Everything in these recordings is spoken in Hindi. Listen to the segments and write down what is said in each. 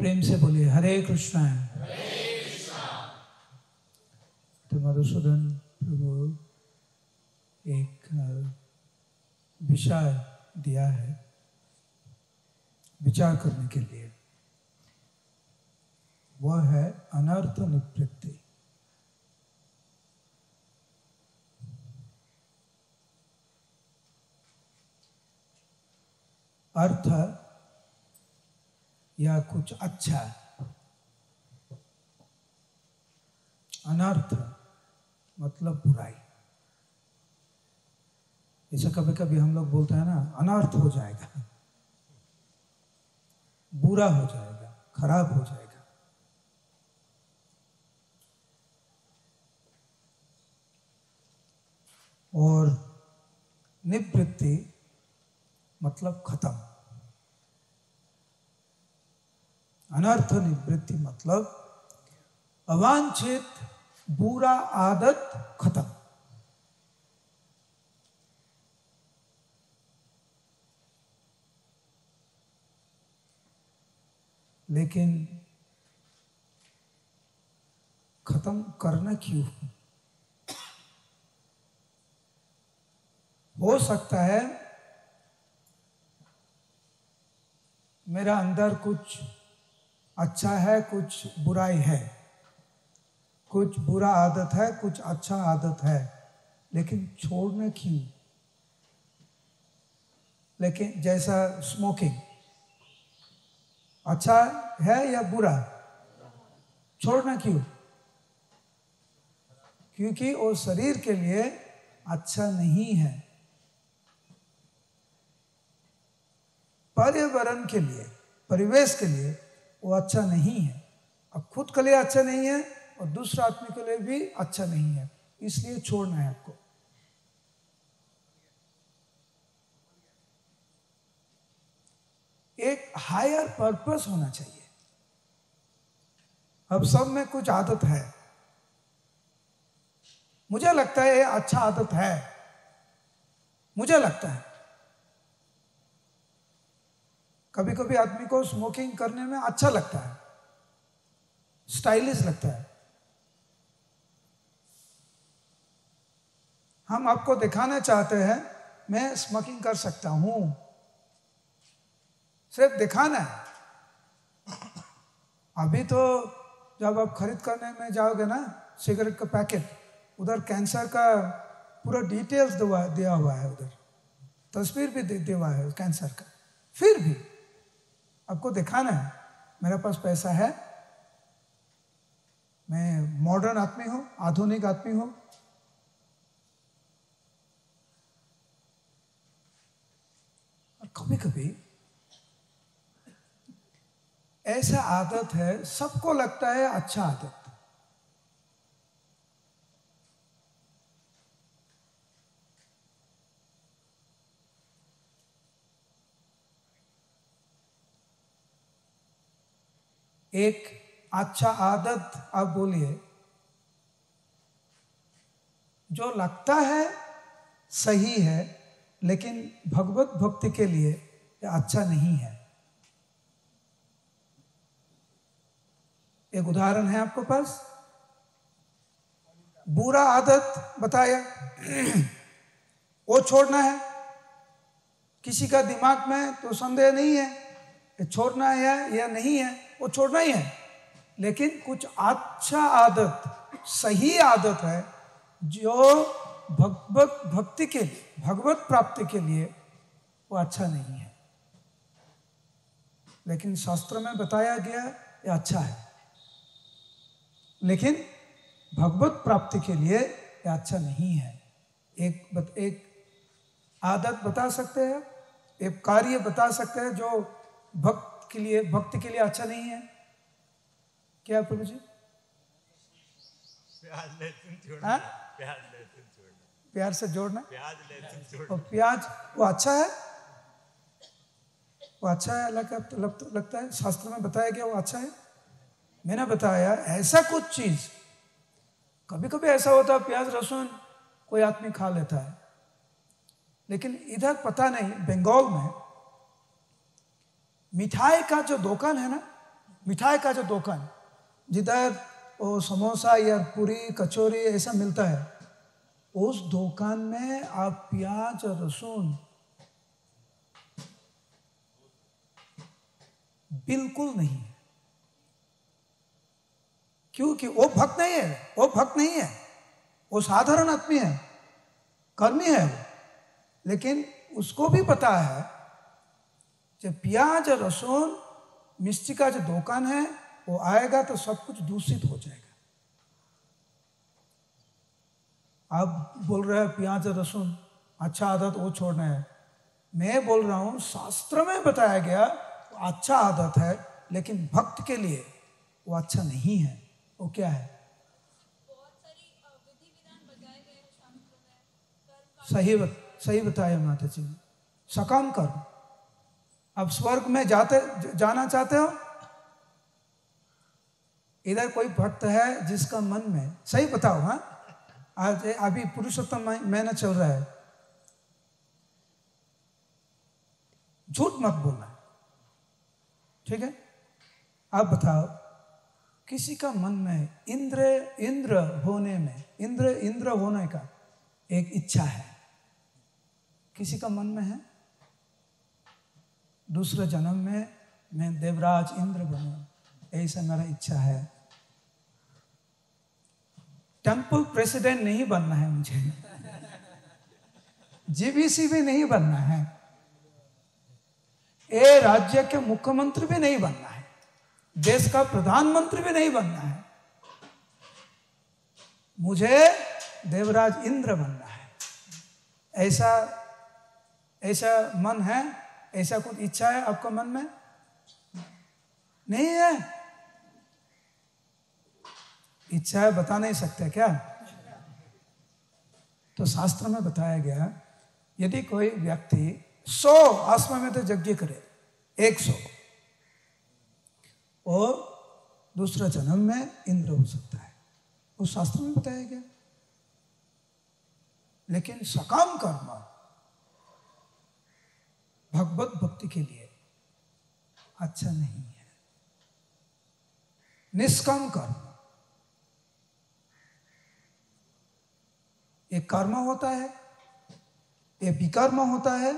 प्रेम से बोलिए हरे कृष्णा। तो मधुसूदन प्रभु एक विषय दिया है विचार करने के लिए, वह है अनर्थ निवृत्ति। अर्थ या कुछ अच्छा, अनर्थ मतलब बुराई। जैसे कभी कभी हम लोग बोलते हैं ना, अनर्थ हो जाएगा, बुरा हो जाएगा, खराब हो जाएगा। और निवृत्ति मतलब खत्म। अनर्थ निवृत्ति मतलब अवांछित बुरा आदत खत्म। लेकिन खत्म करना क्यों? हो सकता है मेरा अंदर कुछ अच्छा है, कुछ बुराई है, कुछ बुरा आदत है, कुछ अच्छा आदत है, लेकिन छोड़ना क्यों? लेकिन जैसा स्मोकिंग अच्छा है या बुरा, छोड़ना क्यों? क्योंकि वो शरीर के लिए अच्छा नहीं है, पर्यावरण के लिए, परिवेश के लिए वो अच्छा नहीं है। अब खुद के लिए अच्छा नहीं है और दूसरे आदमी के लिए भी अच्छा नहीं है, इसलिए छोड़ना है आपको। एक हायर पर्पस होना चाहिए। अब सब में कुछ आदत है, मुझे लगता है ये अच्छा आदत है, मुझे लगता है। कभी कभी आदमी को स्मोकिंग करने में अच्छा लगता है, स्टाइलिश लगता है। हम आपको दिखाना चाहते हैं मैं स्मोकिंग कर सकता हूं, सिर्फ दिखाना है। अभी तो जब आप खरीद करने में जाओगे ना सिगरेट का पैकेट, उधर कैंसर का पूरा डिटेल्स दिया हुआ है, उधर तस्वीर भी दिया हुआ है कैंसर का। फिर भी आपको दिखाना है मेरे पास पैसा है, मैं मॉडर्न आदमी हूं, आधुनिक आदमी हूं। और कभी कभी ऐसा आदत है, सबको लगता है अच्छा आदत, एक अच्छा आदत आप बोलिए जो लगता है सही है, लेकिन भगवत भक्ति के लिए यह अच्छा नहीं है। एक उदाहरण है आपके पास, बुरा आदत बताया वो छोड़ना है। किसी का दिमाग में तो संदेह नहीं है कि छोड़ना है या नहीं है, वो छोड़ना ही है। लेकिन कुछ अच्छा आदत, सही आदत है जो भगवत भक्ति के लिए, भगवत प्राप्ति के लिए वो अच्छा नहीं है, लेकिन शास्त्र में बताया गया ये अच्छा है, लेकिन भगवत प्राप्ति के लिए ये अच्छा नहीं है। एक आदत बता सकते हैं, एक कार्य बता सकते हैं जो भक्ति के लिए अच्छा नहीं है? क्या प्रभु जी? प्यार से जोड़ना। और प्याज वो अच्छा है, वो अच्छा है, लगता है शास्त्र में बताया गया वो अच्छा है। मैंने बताया ऐसा कुछ चीज, कभी कभी ऐसा होता है प्याज लहसुन कोई आदमी खा लेता है, लेकिन इधर पता नहीं बंगाल में मिठाई का जो दुकान है ना, मिठाई का जो दुकान, जिधर वो समोसा या पूरी कचौरी ऐसा मिलता है, उस दुकान में आप प्याज और लहसुन बिल्कुल नहीं है। क्योंकि वो भक्त नहीं है, वो भक्त नहीं है, वो साधारण आदमी है, कर्मी है वो। लेकिन उसको भी पता है जब प्याज और लहसुन मिर्ची का जो दुकान है वो आएगा तो सब कुछ दूषित हो जाएगा। आप बोल रहे हैं प्याज और लहसुन अच्छा आदत वो छोड़ना है। मैं बोल रहा हूँ शास्त्र में बताया गया अच्छा आदत है, लेकिन भक्त के लिए वो अच्छा नहीं है। वो क्या है? बहुत सारी विधि विधान बताए गए हैं शास्त्रों में। सही बताया माता जी। सकाम कर्म। अब स्वर्ग में जाना चाहते हो? इधर कोई भक्त है जिसका मन में, सही बताओ, हाँ, आज अभी पुरुषोत्तम महीना चल रहा है, झूठ मत बोलना, ठीक है? आप बताओ, किसी का मन में इंद्र होने का एक इच्छा है, किसी का मन में है दूसरे जन्म में मैं देवराज इंद्र बनूं, ऐसा मेरा इच्छा है। टेंपल प्रेसिडेंट नहीं बनना है मुझे, जीवीसी भी नहीं बनना है, ए राज्य के मुख्यमंत्री भी नहीं बनना है, देश का प्रधानमंत्री भी नहीं बनना है, मुझे देवराज इंद्र बनना है। ऐसा मन है, ऐसा कुछ इच्छा है आपका मन में? नहीं है? इच्छा है, बता नहीं सकते क्या? तो शास्त्र में बताया गया यदि कोई व्यक्ति 100 आसमान में यज्ञ करे, 100, और दूसरा जन्म में इंद्र हो सकता है, वो शास्त्र में बताया गया। लेकिन सकाम कर्म भगवत भक्ति के लिए अच्छा नहीं है। निष्काम कर्म, एक कर्म होता है, एक विकर्म होता है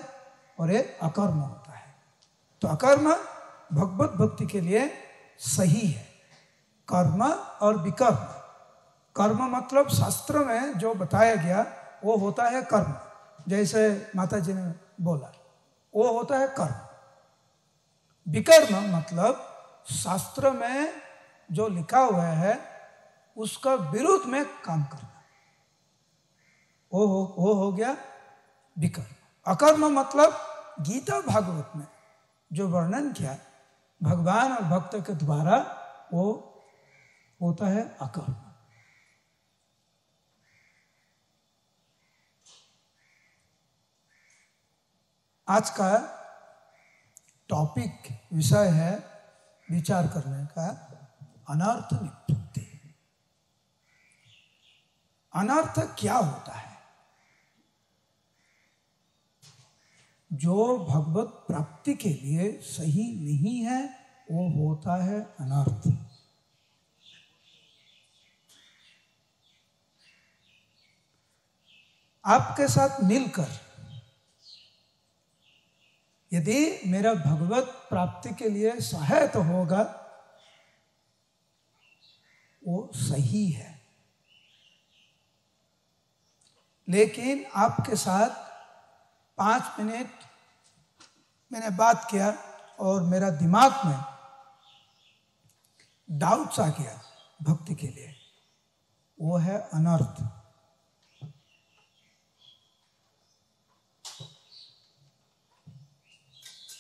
और एक अकर्म होता है। तो अकर्म भगवत भक्ति के लिए सही है, कर्म और विकर्म। कर्म मतलब शास्त्र में जो बताया गया वो होता है कर्म, जैसे माता जी ने बोला वो होता है कर्म। विकर्म मतलब शास्त्र में जो लिखा हुआ है उसका विरुद्ध में काम करना, वो हो गया विकर्म। अकर्म मतलब गीता भागवत में जो वर्णन किया भगवान और भक्त के द्वारा, वो होता है अकर्म। आज का टॉपिक विषय है विचार करने का अनर्थ निवृत्ति। अनर्थ क्या होता है? जो भगवत प्राप्ति के लिए सही नहीं है वो होता है अनर्थ। आपके साथ मिलकर यदि मेरा भगवत प्राप्ति के लिए सहायता होगा वो सही है। लेकिन आपके साथ 5 मिनट मैंने बात किया और मेरा दिमाग में डाउट्स आ गया भक्ति के लिए, वो है अनर्थ।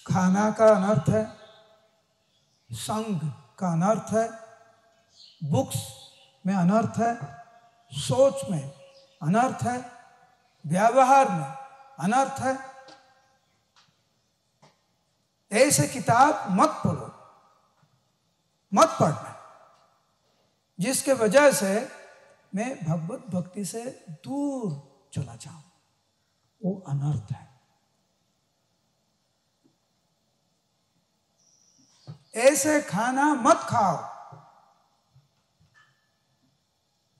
खाना का अनर्थ है, संग का अनर्थ है, बुक्स में अनर्थ है, सोच में अनर्थ है, व्यवहार में अनर्थ है। ऐसे किताब मत पढ़ो, मत पढ़ना जिसके वजह से मैं भगवत भक्ति से दूर चला जाऊं, वो अनर्थ है। ऐसे खाना मत खाओ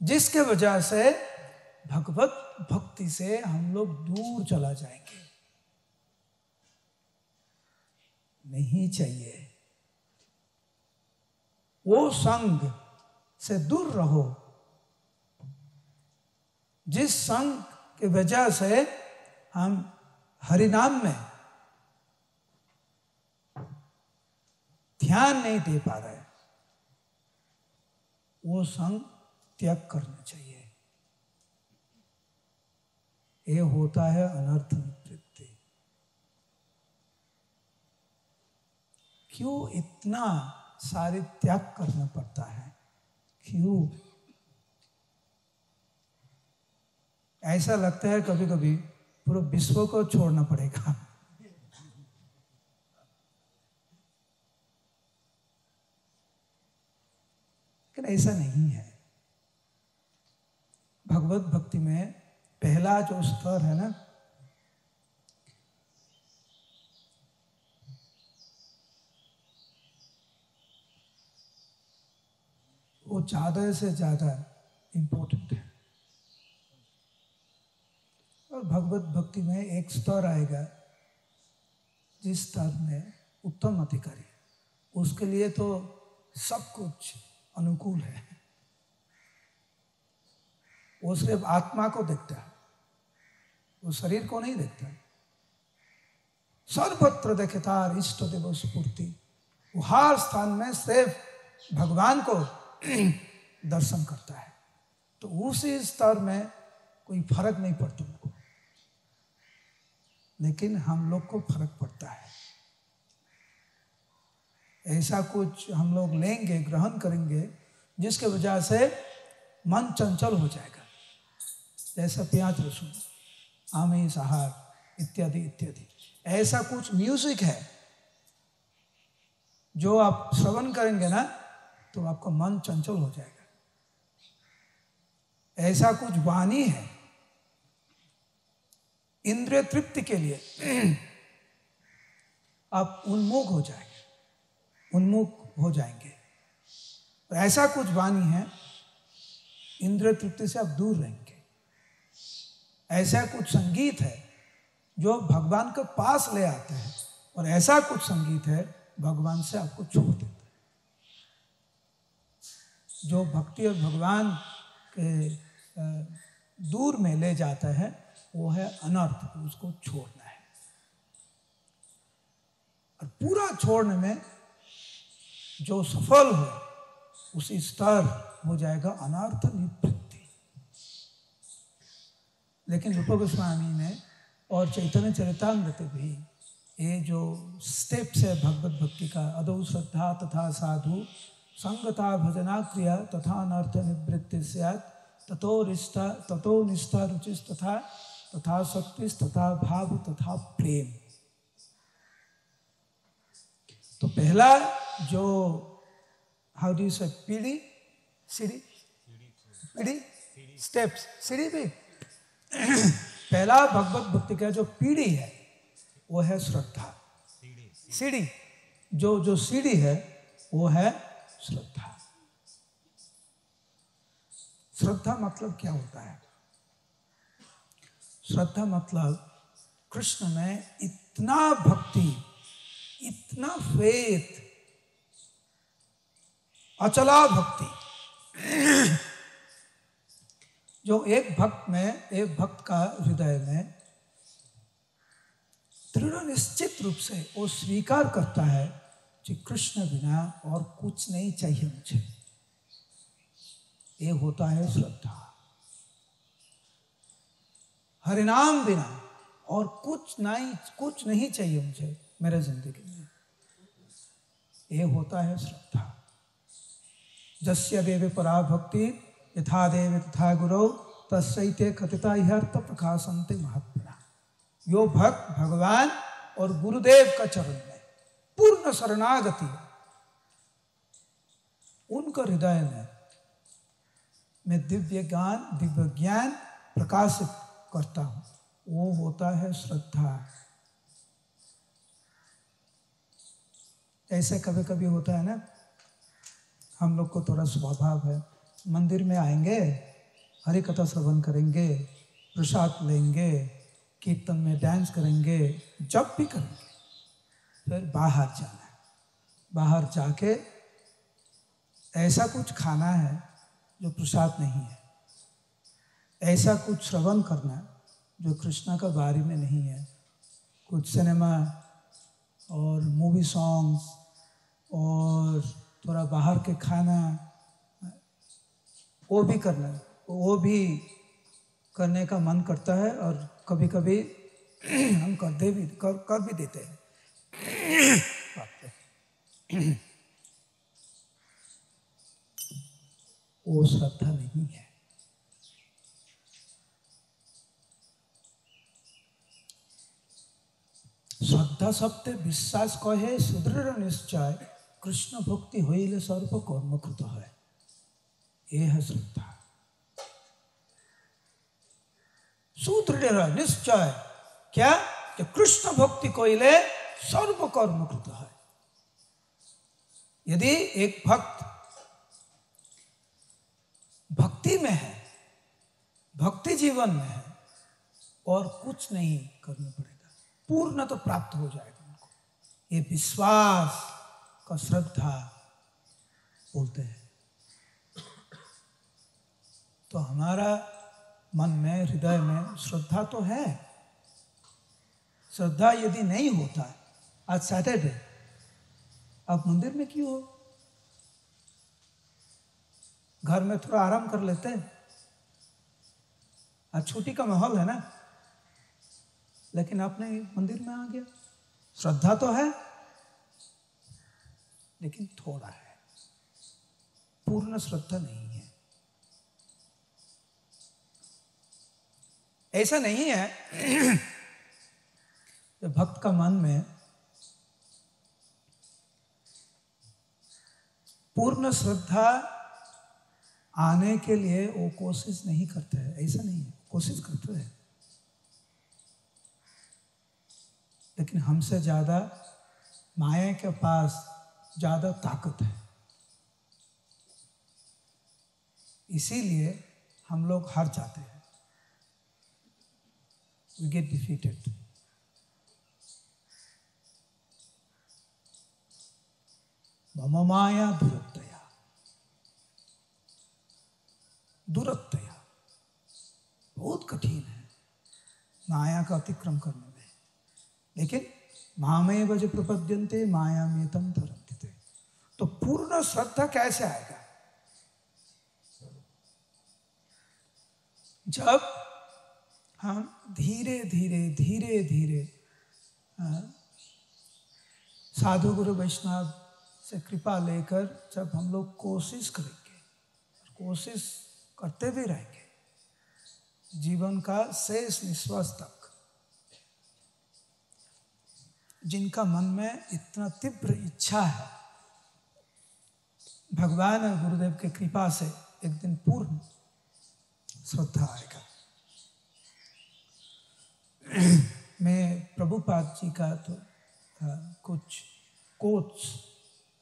जिसके वजह से भगवत भक्ति से हम लोग दूर चला जाएंगे। नहीं चाहिए। वो संग से दूर रहो जिस संग की वजह से हम हरिनाम में ध्यान नहीं दे पा रहे। वो संग त्याग करना चाहिए। ये होता है अनर्थ निवृत्ति। क्यों इतना सारे त्याग करना पड़ता है? क्यों? ऐसा लगता है कभी कभी पूरे विश्व को छोड़ना पड़ेगा। लेकिन ऐसा नहीं है। भगवत भक्ति में पहला जो स्तर है ना, वो ज्यादा से ज्यादा इंपॉर्टेंट है। और भगवत भक्ति में एक स्तर आएगा जिस स्तर में उत्तम अधिकारी, उसके लिए तो सब कुछ अनुकूल है। वो सिर्फ आत्मा को देखता है, वो शरीर को नहीं देखता। सर्वत्र देखतार इष्ट देव स्फूर्ति, वो हर स्थान में सिर्फ भगवान को दर्शन करता है। तो उसी स्तर में कोई फर्क नहीं पड़ता उनको। लेकिन हम लोग को फर्क पड़ता है। ऐसा कुछ हम लोग लेंगे, ग्रहण करेंगे, जिसके वजह से मन चंचल हो जाएगा। जैसा प्याज लहसुन, आमिष आहार इत्यादि इत्यादि। ऐसा कुछ म्यूजिक है जो आप श्रवण करेंगे ना तो आपका मन चंचल हो जाएगा। ऐसा कुछ वाणी है इंद्रिय तृप्ति के लिए आप उन्मुख हो जाएंगे। और ऐसा कुछ वाणी है इंद्रिय तृप्ति से आप दूर रहेंगे। ऐसा कुछ संगीत है जो भगवान के पास ले आते हैं, और ऐसा कुछ संगीत है भगवान से आपको छोड़ देता है। जो भक्ति और भगवान के दूर में ले जाता है वो है अनर्थ, उसको छोड़ना है। और पूरा छोड़ने में जो सफल हो उसी स्तर हो जाएगा अनर्थ निवृत्ति। लेकिन रूप गोस्वामी ने और चैतन्य चरितामृत भी ये जो स्टेप्स है भगवत भक्ति का, अदौ श्रद्धा तथा साधु संगता भजना क्रिया तथा अनर्थ निवृत्ति स्यात् ततो निष्ठा रुचिस तथा शक्तिस तथा भाव तथा प्रेम। तो पहला जो हाउ डू यू से सीढ़ी स्टेप्स, सीढ़ी भी पहला भगवत भक्ति का जो पीढ़ी है वो है श्रद्धा। सीढ़ी जो सीढ़ी है वो है श्रद्धा। श्रद्धा मतलब क्या होता है? श्रद्धा मतलब कृष्ण में इतना भक्ति, इतना फेथ, अचला भक्ति जो एक भक्त का हृदय में दृढ़ निश्चित रूप से वो स्वीकार करता है कि कृष्ण बिना और कुछ नहीं चाहिए मुझे। ये होता है श्रद्धा। हरिनाम बिना और कुछ नहीं चाहिए मुझे मेरे जिंदगी में। ये होता है श्रद्धा। जस्य देवे परा भक्ति यथा देव तथा गुरौ तस्यैते कथिता ह्यर्थ प्रकाशन्ते महात्मना। यो भक्त भगवान और गुरुदेव का चरण में पूर्ण शरणागति, उनका हृदय में मैं दिव्य ज्ञान प्रकाशित करता हूं, वो होता है श्रद्धा। ऐसे कभी कभी होता है ना, हम लोग को थोड़ा स्वभाव है, मंदिर में आएंगे, हरि कथा श्रवण करेंगे, प्रसाद लेंगे, कीर्तन में डांस करेंगे, जब भी करेंगे, फिर बाहर जाना है, बाहर जाके ऐसा कुछ खाना है जो प्रसाद नहीं है, ऐसा कुछ श्रवण करना जो कृष्णा का बारे में नहीं है, कुछ सिनेमा और मूवी सॉन्ग्स और थोड़ा बाहर के खाना, वो भी करना, वो भी करने का मन करता है, और कभी कभी हम कर भी देते हैं। वो श्रद्धा नहीं है। श्रद्धा शब्द विश्वास कहे सुदृढ़ निश्चय, कृष्ण भक्ति होइले सर्व कर्म कृत है, ये है श्रद्धा। सुदृढ़ निश्चय क्या, कि कृष्ण भक्ति कोइले सर्व कर्म कृत है। यदि एक भक्त भक्ति में है, भक्ति जीवन में है, और कुछ नहीं करना पड़ेगा, पूर्ण तो प्राप्त हो जाएगा उनको। ये विश्वास का श्रद्धा बोलते हैं। तो हमारा मन में, हृदय में श्रद्धा तो है। श्रद्धा यदि नहीं होता, आज सैटरडे, आप मंदिर में क्यों हो? घर में थोड़ा आराम कर लेते हैं, आज छुट्टी का माहौल है ना, लेकिन आपने मंदिर में आ गया। श्रद्धा तो है, लेकिन थोड़ा है, पूर्ण श्रद्धा नहीं है। ऐसा नहीं है कि भक्त का मन में पूर्ण श्रद्धा आने के लिए वो कोशिश नहीं करते हैं, ऐसा नहीं है, कोशिश करते हैं, लेकिन हमसे ज्यादा माया के पास ज्यादा ताकत है, इसीलिए हम लोग हार जाते हैं। We get defeated. मम माया दुरत्तया, दुरत्तया बहुत कठिन है माया का अतिक्रम करने में, लेकिन मामेव च प्रपद्यन्ते मायामेतं तरन्ति ते। तो पूर्ण श्रद्धा कैसे आएगा? जब हम धीरे धीरे साधु गुरु वैष्णव से कृपा लेकर जब हम लोग कोशिश करेंगे, कोशिश करते भी रहेंगे जीवन का शेष निश्वास तक, जिनका मन में इतना तीव्र इच्छा है, भगवान और गुरुदेव के कृपा से एक दिन पूर्ण श्रद्धा आएगा। मैं प्रभुपाद जी का तो कुछ कोट्स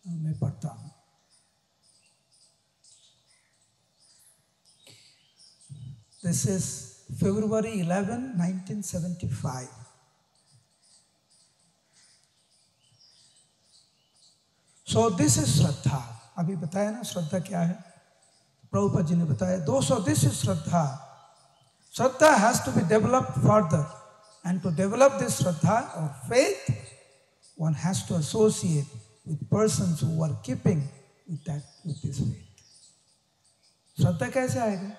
में पढ़ता हूँ। This is February 11, 1975. So this is श्रद्धा। अभी बताया ना श्रद्धा क्या है, प्रभुपाद जी ने बताया। So this is Shraddha. Shraddha has to be developed further, and to develop this Shraddha or faith, one has to associate with persons who are keeping with this faith. श्रद्धा कैसे आएगा?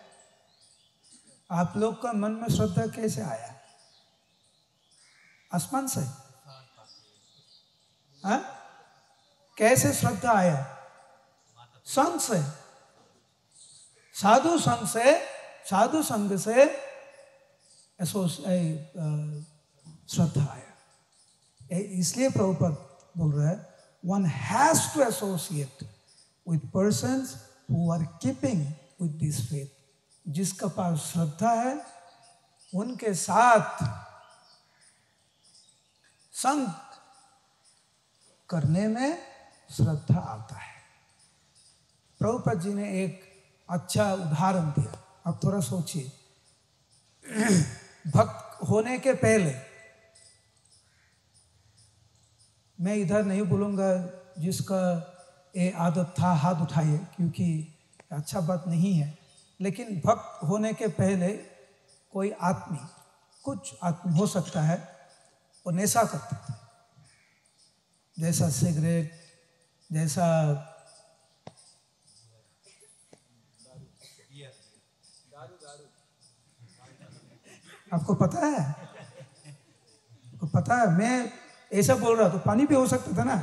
आप लोग का मन में श्रद्धा कैसे आया? आसमान से? हाँ? कैसे श्रद्धा आया? संग से, साधु संग से, साधु संग से श्रद्धा आया। इसलिए प्रभुपाद बोल रहा है, one has to associate with persons who are keeping with this faith. जिसका पास श्रद्धा है, उनके साथ संग करने में श्रद्धा आता है। प्रभुपाद जी ने एक अच्छा उदाहरण दिया, आप थोड़ा सोचिए। भक्त होने के पहले, मैं इधर नहीं बोलूँगा जिसका ये आदत था हाथ उठाइए, क्योंकि अच्छा बात नहीं है, लेकिन भक्त होने के पहले कोई आदमी, कुछ आदमी हो सकता है वो नशा करता था, जैसा सिगरेट, जैसा आपको पता है, आपको पता है, मैं ऐसा बोल रहा तो पानी भी हो सकता था ना,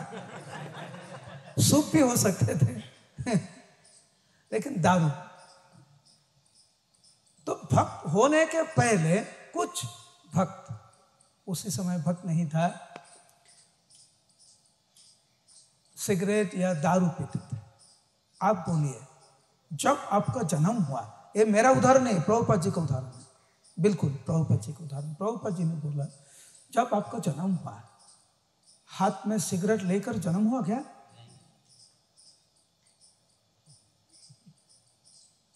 सूप भी हो सकते थे लेकिन दारू। तो भक्त होने के पहले कुछ भक्त, उसी समय भक्त नहीं था, सिगरेट या दारू पीते थे। आप बोलिए, जब आपका जन्म हुआ, ये मेरा उदाहरण नहीं, प्रभुपाद जी का उदाहरण है, बिल्कुल प्रभुपाद जी का उदाहरण। प्रभुपाद जी ने बोला, जब आपका जन्म हुआ, हाथ में सिगरेट लेकर जन्म हुआ क्या?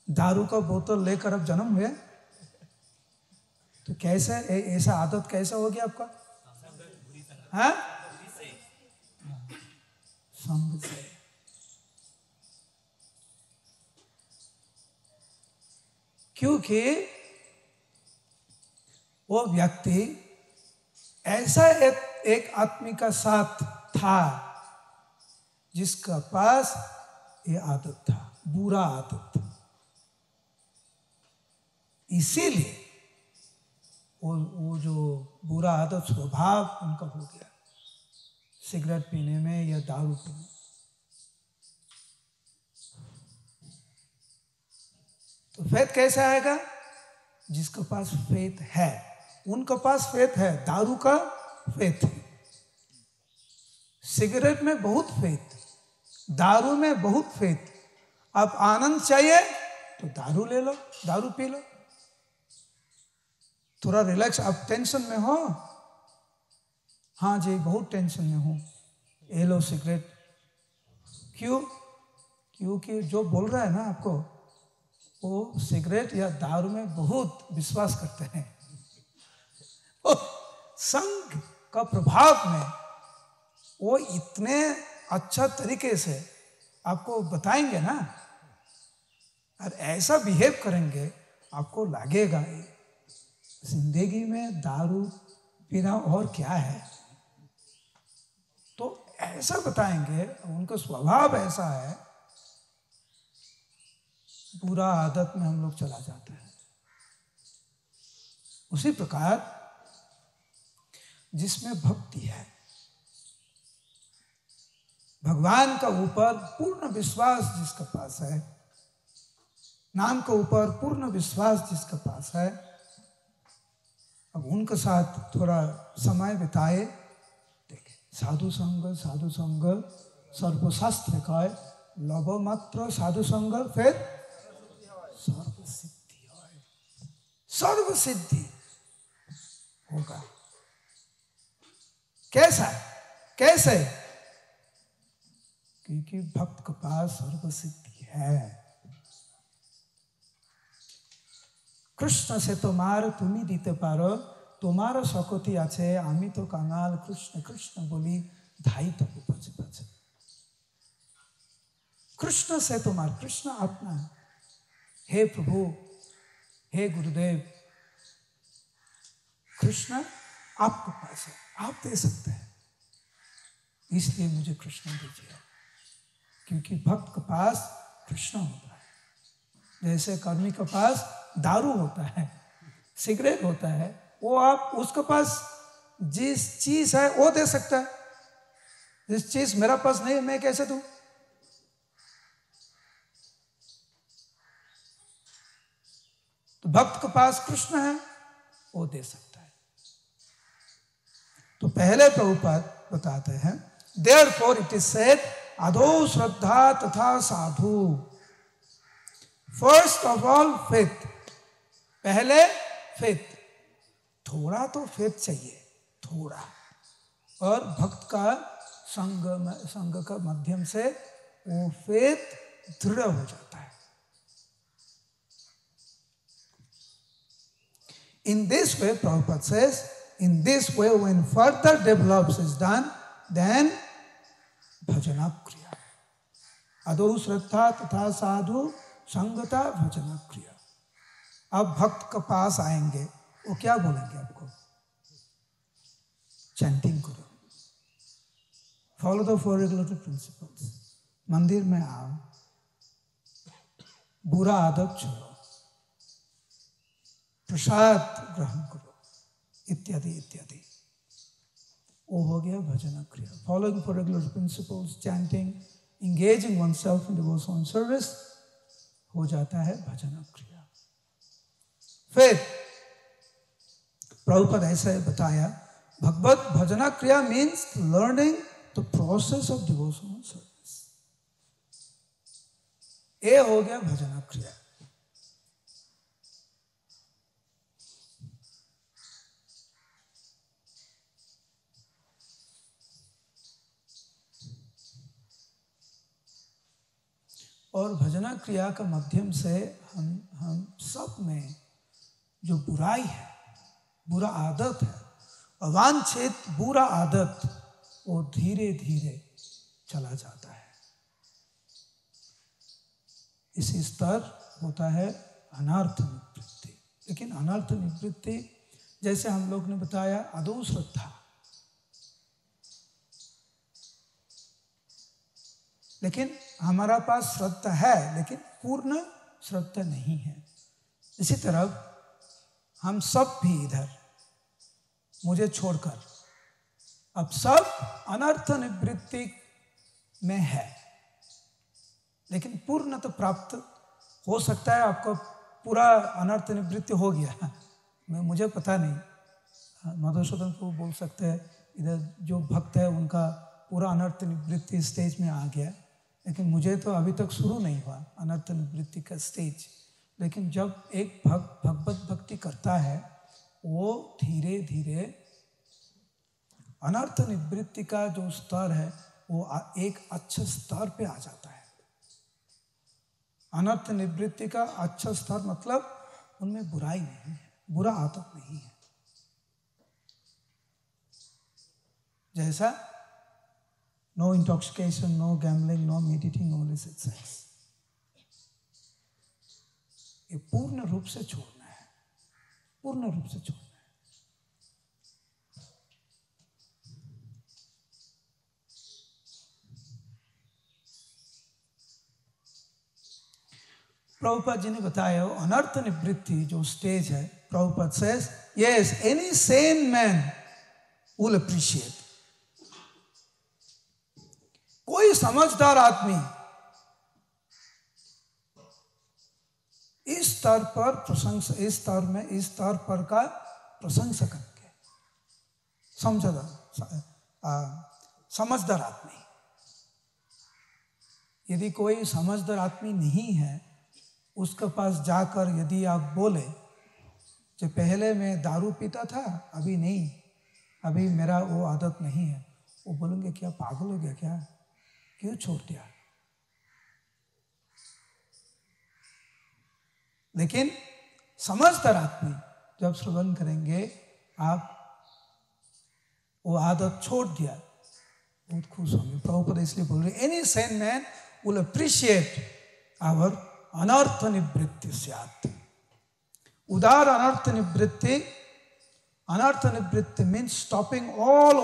दारू का बोतल लेकर अब जन्म हुए? तो कैसे ऐसा आदत कैसा हो गया आपका? हाँ, संग से। क्योंकि वो व्यक्ति ऐसा एक आदमी का साथ था जिसका पास ये आदत था, बुरा आदत था। इसीलिए वो जो बुरा आदत स्वभाव उनका हो गया, सिगरेट पीने में या दारू पीने। तो फेथ कैसे आएगा? जिसके पास फेथ है, उनके पास फेथ है, दारू का फेथ है। सिगरेट में बहुत फेथ, दारू में बहुत फेथ। अब आनंद चाहिए तो दारू ले लो, दारू पी लो, थोड़ा रिलैक्स। आप टेंशन में हो, हाँ जी बहुत टेंशन में हूँ, ये लो सिगरेट। क्यों? क्योंकि जो बोल रहा है ना आपको, वो सिगरेट या दारू में बहुत विश्वास करते हैं। संग का प्रभाव में वो इतने अच्छा तरीके से आपको बताएंगे ना, और ऐसा बिहेव करेंगे, आपको लगेगा जिंदगी में दारू पीना और क्या है। तो ऐसा बताएंगे, उनका स्वभाव ऐसा है, बुरा आदत में हम लोग चला जाता है। उसी प्रकार जिसमें भक्ति है, भगवान का ऊपर पूर्ण विश्वास जिसके पास है, नाम के ऊपर पूर्ण विश्वास जिसके पास है, अब उनके साथ थोड़ा समय बिताए। देखे, साधु संग सर्वशास्त्र का लव मात्र साधु संग फिर सर्व सिद्धि है, सर्व सिद्धि होगा। कैसा? कैसे? क्योंकि भक्त के पास सर्व सिद्धि है। कृष्ण से तुम्हार तुम्हें दीते पारो, तुम्हारा शक्ति आछे, आमी तो कांगाल, कृष्ण कृष्ण बोली धाई तो बचे बचे। कृष्ण से तुम्हार, कृष्ण अपना, हे प्रभु, हे गुरुदेव, कृष्ण आपके पास है, आप दे सकते हैं, इसलिए मुझे कृष्ण दीजिए। क्योंकि भक्त के पास कृष्ण होता है, जैसे कर्मी के पास दारू होता है, सिगरेट होता है, वो आप उसके पास जिस चीज है वो दे सकता है। जिस चीज मेरा पास नहीं, मैं कैसे दूं? तो भक्त के पास कृष्ण है, वो दे सकता है। तो पहले प्रभुपाद बताते हैं, Therefore it is said, अधो श्रद्धा तथा साधु। फर्स्ट ऑफ ऑल फेथ, पहले फेथ। थोड़ा तो फेथ चाहिए, थोड़ा। और भक्त का संग का माध्यम से वो फेथ दृढ़ हो जाता है. In this way, Prabhupada says, in this way, when further develops is done, then bhajana kriya. Adho shraddha तथा साधु संगता भजना क्रिया. अब भक्त के पास आएंगे, वो क्या बोलेंगे आपको? चैंटिंग करो. Follow the 4 regulatory principles. मंदिर में आओ, बुरा आदत छोड़ो, प्रसाद ग्रहण करो, इत्यादि इत्यादि. वो हो गया भजना क्रिया. Following 4 regulatory principles, chanting, engaging oneself in devotional service हो जाता है भजना क्रिया. फिर प्रभुपाद ऐसा बताया, भगवत भजना क्रिया means learning the process of devotional service. ये हो गया भजना क्रिया. और भजना क्रिया का माध्यम से हम सब में जो बुराई है, बुरा आदत है, अवांछित बुरा आदत, वो धीरे धीरे चला जाता है. इसी स्तर होता है अनर्थ निवृत्ति. लेकिन अनर्थ निवृत्ति जैसे हम लोग ने बताया, अदो श्रद्धा. लेकिन हमारा पास श्रद्धा है, लेकिन पूर्ण श्रद्धा नहीं है. इसी तरह हम सब भी इधर, मुझे छोड़कर, अब सब अनर्थ निवृत्ति में है. लेकिन पूर्ण तो प्राप्त हो सकता है आपको पूरा अनर्थ निवृत्ति हो गया, मुझे पता नहीं. मधुसूदन को बोल सकते हैं, इधर जो भक्त है उनका पूरा अनर्थ निवृत्ति स्टेज में आ गया. लेकिन मुझे तो अभी तक शुरू नहीं हुआ अनर्थ निवृत्ति का स्टेज. लेकिन जब एक भक्त भगवत भक्ति करता है, वो धीरे धीरे अनर्थ निवृत्ति का जो स्तर है वो एक अच्छे स्तर पे आ जाता है. अनर्थ निवृत्ति का अच्छा स्तर मतलब उनमें बुराई नहीं है, बुरा आदत नहीं है. जैसा no intoxication, no gambling, no meat-eating, no illicit sex. ये पूर्ण रूप से छोड़ना है, पूर्ण रूप से छोड़ना है. प्रभुपाद जी ने बताया अनर्थ निवृत्ति जो स्टेज है, Prabhupada says, yes, any sane man will appreciate. कोई समझदार आदमी इस स्तर पर प्रशंसा, इस स्तर पर का प्रशंसा करके, समझदार आदमी. यदि कोई समझदार आदमी नहीं है, उसके पास जाकर यदि आप बोले जो पहले मैं दारू पीता था, अभी नहीं, अभी मेरा वो आदत नहीं है, वो बोलेंगे क्या पागल हो गया क्या, क्यों छोड़ दिया. लेकिन समझदार आदमी जब श्रवण करेंगे, आप वो आदत छोड़ दिया, बहुत खुश होंगे. प्रभुपाद इसलिए बोल रहे, any sane man will appreciate our अनर्थ निवृत्ति स्यात्. उदार अनर्थ निवृत्ति. अनर्थ निवृत्ति means stopping all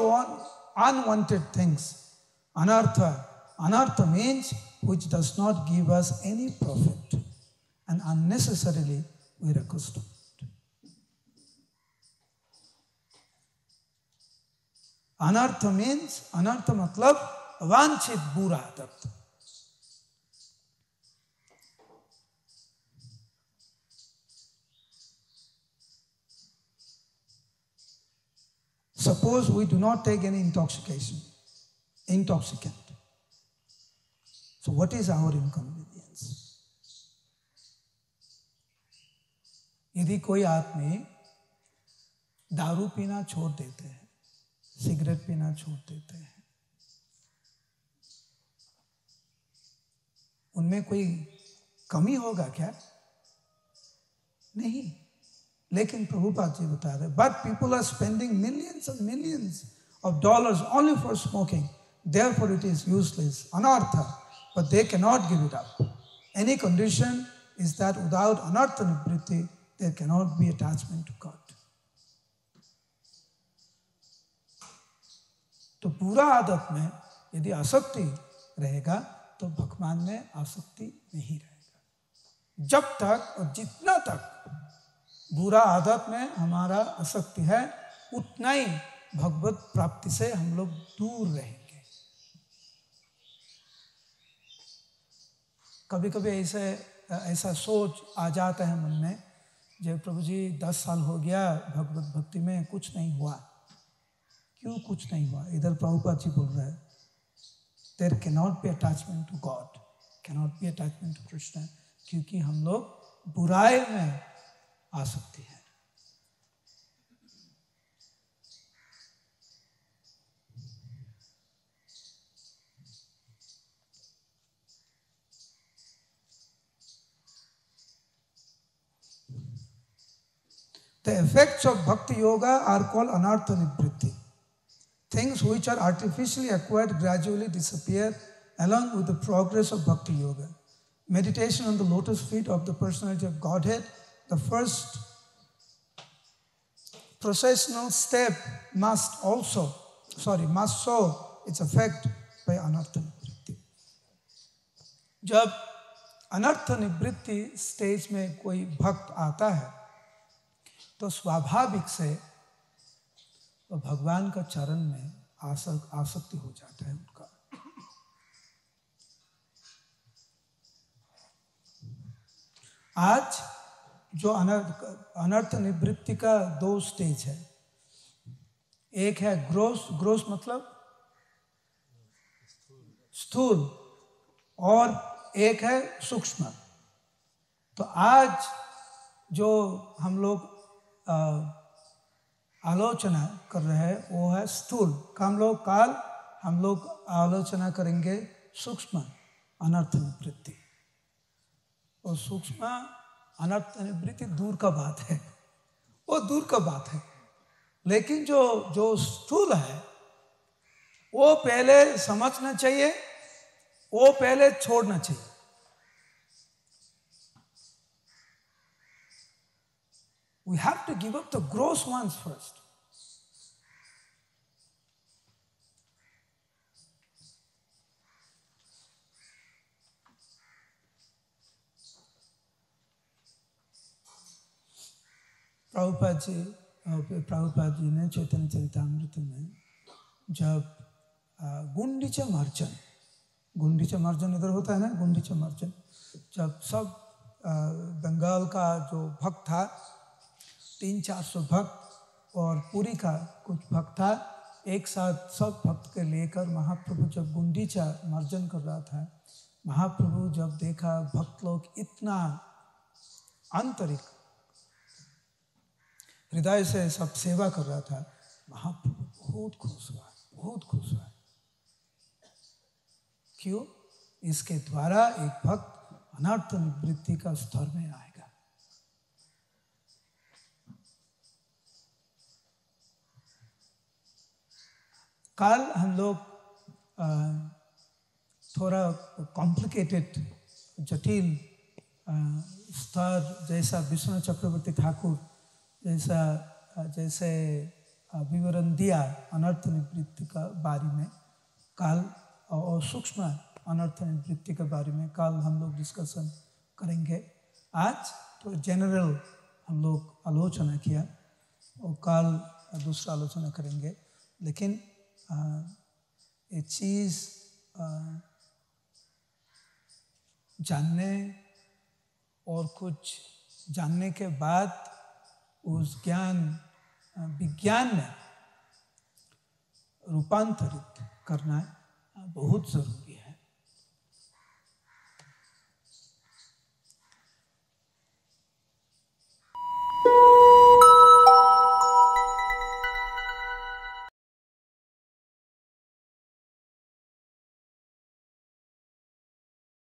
unwanted things. Anartha means which does not give us any profit and unnecessarily we are accustomed. Anartha means, anartha matlab अवांछित बुरा आदत. Suppose we do not take any intoxicant. So what is our inconvenience? यदि कोई आदमी दारू पीना छोड़ देते हैं, सिगरेट पीना छोड़ देते हैं, उनमें कोई कमी होगा क्या? नहीं। लेकिन प्रभुपाद जी बता रहे, but people are spending millions and millions of dollars only for smoking, therefore it is useless, अनर्थ, but they can not give it up. Any condition is that without अनर्थ निवृत्ति there can not be attachment to God. तो पूरा आदत में यदि आसक्ति रहेगा तो भगवान में आसक्ति नहीं रहेगा. जब तक और जितना तक बुरा आदत में हमारा आसक्ति है, उतना ही भगवत प्राप्ति से हम लोग दूर रहेंगे. कभी कभी ऐसा सोच आ जाता है मन में, जब प्रभु जी 10 साल हो गया भगवत भक्ति में, कुछ नहीं हुआ. क्यों कुछ नहीं हुआ? इधर प्रभुपाद जी बोल रहे हैं, there can not be attachment to God, can not be attachment to Krishna, क्योंकि हम लोग बुराई में आ सकते हैं. The effects of bhakti yoga are called anartha nivritti. Things which are artificially acquired gradually disappear along with the progress of bhakti yoga. Meditation on the lotus feet of the personality of Godhead, the first processional step, must show its effect by anartha nivritti. जब अनर्थ निवृत्ति स्टेज में कोई भक्त आता है तो स्वाभाविक से तो भगवान का चरण में आसक्ति हो जाता है उनका. आज जो अनर्थ निवृत्ति का 2 स्टेज है. एक है ग्रोस मतलब स्थूल, और एक है सूक्ष्म. तो आज जो हम लोग आलोचना कर रहे हैं वो है स्थूल. काल हम लोग आलोचना करेंगे सूक्ष्म अनर्थ निवृत्ति. और सूक्ष्म अनर्थ निवृत्ति दूर का बात है, वो दूर का बात है. लेकिन जो स्थूल है वो पहले समझना चाहिए, वो पहले छोड़ना चाहिए. We have to give up the gross ones first. Prabhupada ji ने चैतन्य चरितामृत में जब गुंडीचा मार्जन इधर होता है ना, गुंडीचा मार्जन, जब सब बंगाल का जो भक्त था, 300-400 भक्त और पुरी का कुछ भक्त था, एक साथ सब भक्त के लेकर महाप्रभु जब गुंडीचा मार्जन कर रहा था, महाप्रभु जब देखा भक्त लोग इतना आंतरिक हृदय से सब सेवा कर रहा था, महाप्रभु बहुत खुश हुआ. क्यों? इसके द्वारा एक भक्त अनर्थ निवृत्ति का स्तर में आएगा. कल हम लोग थोड़ा कॉम्प्लिकेटेड जटिल स्तर जैसा विष्णु चक्रवर्ती ठाकुर जैसे विवरण दिया अनर्थ निवृत्ति का बारे में कल, और सूक्ष्म अनर्थ निवृत्ति के बारे में कल हम लोग डिस्कशन करेंगे. आज तो जनरल हम लोग आलोचना किया और कल दूसरा आलोचना करेंगे. लेकिन ये चीज़ जानने और कुछ जानने के बाद उस ज्ञान विज्ञान में रूपांतरित करना बहुत जरूरी